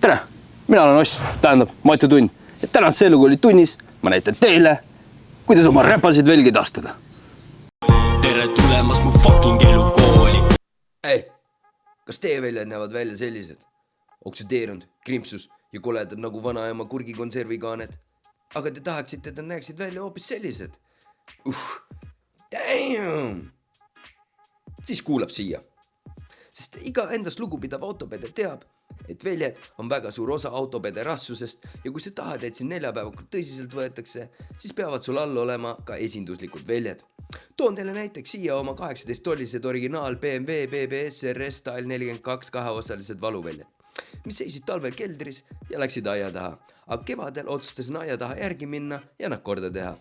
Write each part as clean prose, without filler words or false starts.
Tere, mina olen Oss, tähendab Matu Tunn. Ja täna see lugu oli tunnis, ma näitan teile, kuidas oma räpasid velgi taastada. Tere tulemast mu fucking elukooli. Ei, kas teie väljad näevad välja sellised? Oksüdeerunud, krimpsus ja koledad nagu vanaema kurgikonservikaanet. Aga te tahaksite, et nad näeksid välja hoopis sellised. Damn! Siis kuulab siia. Sest iga endast lugupidav autopede teab, et väljad on väga suur osa autopede rassusest ja kui sa tahad, et siin neljapäevakult tõsiselt võetakse, siis peavad sul all olema ka esinduslikud väljad. Toon teile näiteks siia oma 18-tollised originaal BMW BBS RS Style 42 kaheosalised valuväljad, mis seisid talvel keldris ja läksid aia taha, aga kevadel otsustasin aia taha järgi minna ja nad korda teha.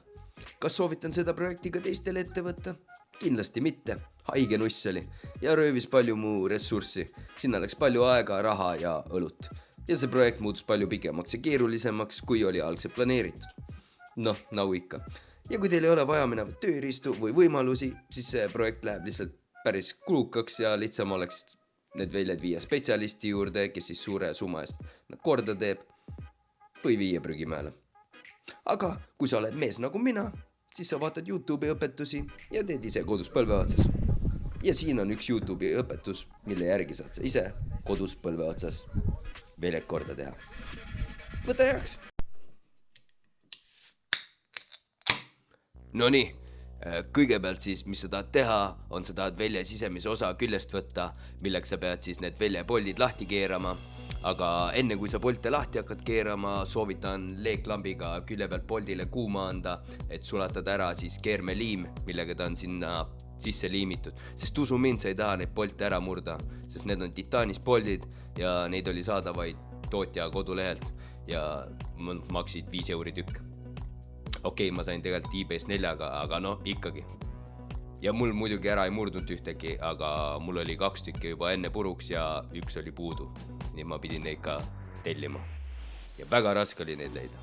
Kas soovitan seda projekti ka teistele ette võtta? Kindlasti mitte. Haige nuss oli ja röövis palju muu ressurssi. Sinna läks palju aega, raha ja õlut. Ja see projekt muutus palju pikemaks ja keerulisemaks, kui oli algselt planeeritud. Noh, nagu ikka. Ja kui teil ei ole vaja minevat tööriistu või võimalusi, siis see projekt läheb lihtsalt päris kulukaks ja lihtsam oleks need väljad viia spetsialisti juurde, kes siis suure summa eest nad korda teeb või viia prügimäele. Aga kui sa oled mees nagu mina, siis sa vaatad YouTube'i õpetusi ja teed ise kodus põlve otsas. Ja siin on üks YouTube'i õpetus, mille järgi saad sa ise kodus põlve otsas väljad korda teha. Võta heaks! No nii, kõigepealt siis, mis sa tahad teha, on sa tahad välja sisemise osa küljest võtta, milleks sa pead siis need väljapoldid lahti keerama. Aga enne kui sa polte lahti hakkad keerama, soovitan leeklambiga külje pealt poldile kuuma anda, et sulatad ära siis keermeliim, millega ta on sinna sisse liimitud. Sest usu mind, sa ei taha neid polte ära murda, sest need on titaanis poldid ja neid oli saadavaid tootja kodulehelt ja maksid 5 euri tükk. Okei, ma sain tegelikult eBay's 4-ga, aga no ikkagi. Ja mul muidugi ära ei murdunud ühtegi, aga mul oli 2 tükki juba enne puruks ja 1 oli puudu. Nii ma pidin neid ka tellima. Ja väga raske oli neid leida.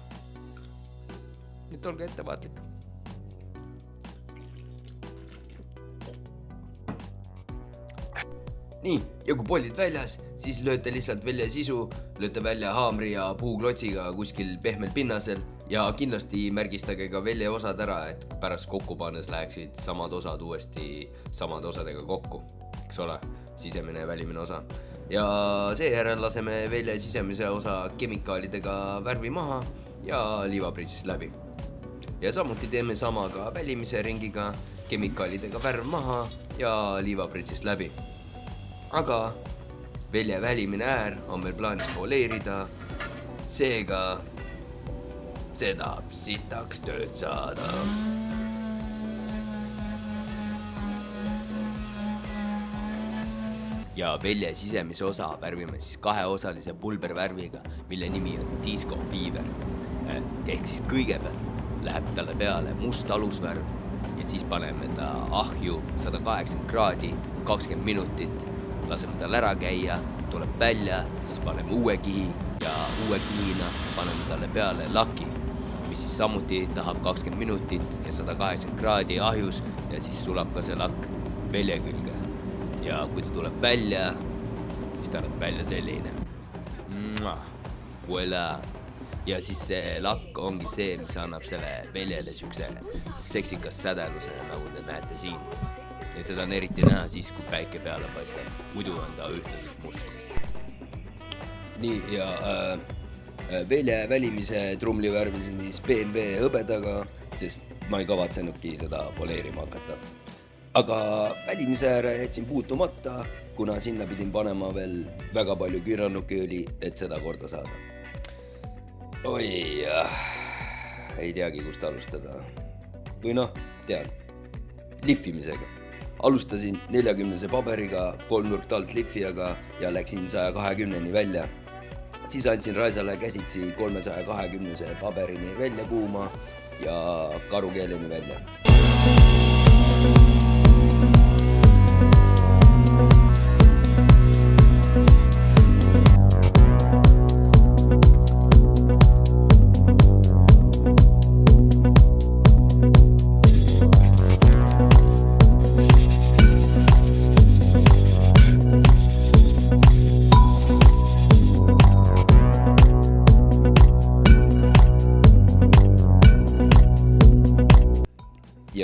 Nüüd olge ettevaatlik. Nii, ja kui poldid väljas, siis lööte lihtsalt välja sisu, lööte välja haamri ja puuklotsiga kuskil pehmel pinnasel ja kindlasti märgistage ka välja osad ära, et pärast kokku pannes läheksid samad osad uuesti samade osadega kokku, eks ole, sisemine ja välimine osa. Ja seejärel laseme välja sisemise osa kemikaalidega värvi maha ja liivapritsist läbi. Ja samuti teeme sama ka välimise ringiga, kemikaalidega värv maha ja liivapritsist läbi. Aga välja välimine äär on meil plaanis poleerida, seega seda sitaks tööd saada. Ja välja sisemise osa värvime siis 2-osalise pulbervärviga, mille nimi on Disco Fever. Ehk siis kõigepealt läheb talle peale must alusvärv ja siis paneme ta ahju 180 kraadi, 20 minutit. Laseme tal ära käia, tuleb välja, siis paneme uue kihi ja uue kihina paneme talle peale laki, mis siis samuti tahab 20 minutit ja 180 kraadi ahjus ja siis sulab ka see lakk velja külge. Ja kui ta tuleb välja, siis ta näeb välja selline. Voilà. Ja siis see lakk ongi see, mis annab selle veljale sükse seksikas sädeluse, nagu te näete siin. Ja seda on eriti näha siis, kui päike peale paistab. Muidu on ta ühtlaselt must. Nii, ja velja välimise trumli värvisin siis BMW hõbedaga, sest ma ei kavatsenudki seda poleerima hakata. Aga välimise ääre jätsin puutumata, kuna sinna pidin panema veel väga palju kürannukiõli, et seda korda saada. Oi, ei teagi, kust alustada. Või noh, tean, lihvimisega. Alustasin 40-se paberiga, 3-nurkt alt lihvijaga ja läksin 120-ni välja. Siis andsin raisale käsitsi 320-se paberini välja kuuma ja karukeeleni välja.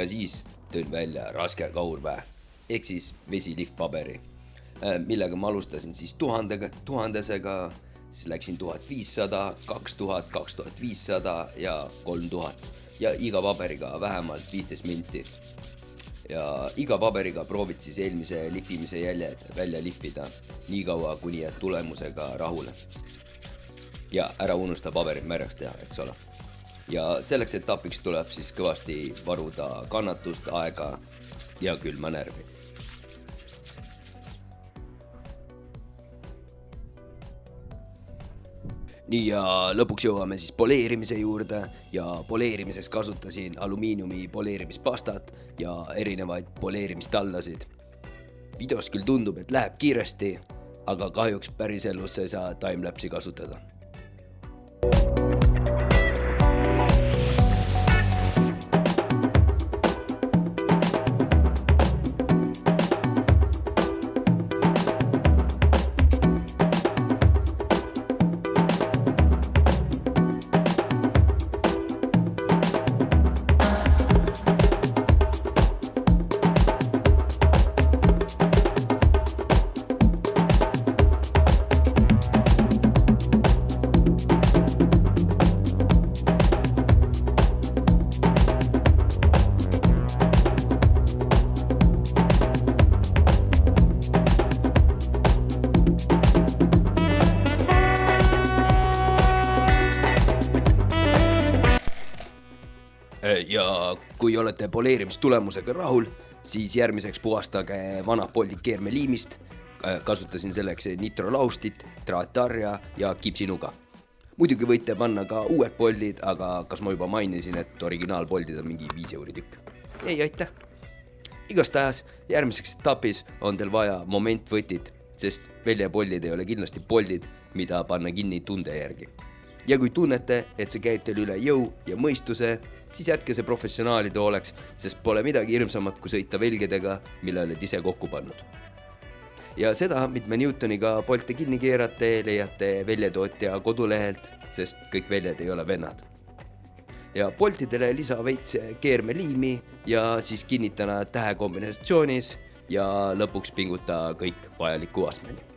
ja siis tõin välja raske kaurväe ehk siis vesiliftpaberi, millega ma alustasin siis 1000-sega, siis läksin 1500, 2000, 2500 ja 3000 ja iga paberiga vähemalt 15 minti. Ja iga paberiga proovid siis eelmise lihvimise jäljed välja lihvida nii kaua, kuni jääd tulemusega rahule. Ja ära unusta paberid märjaks teha, eks ole. Ja selleks etapiks tuleb siis kõvasti varuda kannatust, aega ja külma närvi. Nii ja lõpuks jõuame siis poleerimise juurde ja poleerimiseks kasutasin alumiiniumi poleerimispastat ja erinevaid poleerimistallasid. Videos küll tundub, et läheb kiiresti, aga kahjuks päriselus ei saa timelapsi kasutada. Ja kui olete poleerimistulemusega rahul, siis järgmiseks puhastage vanad poldid keermeliimist. Kasutasin selleks nitrolaustit, traattarja ja kipsinuga. Muidugi võite panna ka uued poldid, aga kas ma juba mainisin, et originaalpoldid on mingi 5 euri tükk? Ei, aitäh! Igastahes järgmiseks etapis on teil vaja momentvõtit, sest väljapoldid ei ole kindlasti poldid, mida panna kinni tunde järgi. Ja kui tunnete, et see käib teil üle jõu ja mõistuse, siis jätke see professionaalide oleks, sest pole midagi hirmsamat kui sõita velgedega, mille oled ise kokku pannud. Ja seda mitme Newtoniga polte kinni keerate, leiate väljatootja kodulehelt, sest kõik väljad ei ole vennad. Ja poltidele lisa veits keermeliimi ja siis kinnita nad tähekombinatsioonis ja lõpuks pinguta kõik vajaliku astmeni.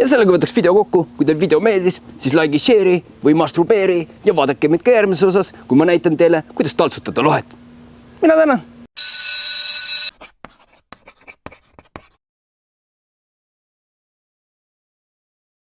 Ja sellega võtaks video kokku, kui teil video meeldis, siis like, share'i või masturbeeri ja vaadake meid ka järgmises osas, kui ma näitan teile, kuidas taltsutada lohet. Mina tänan!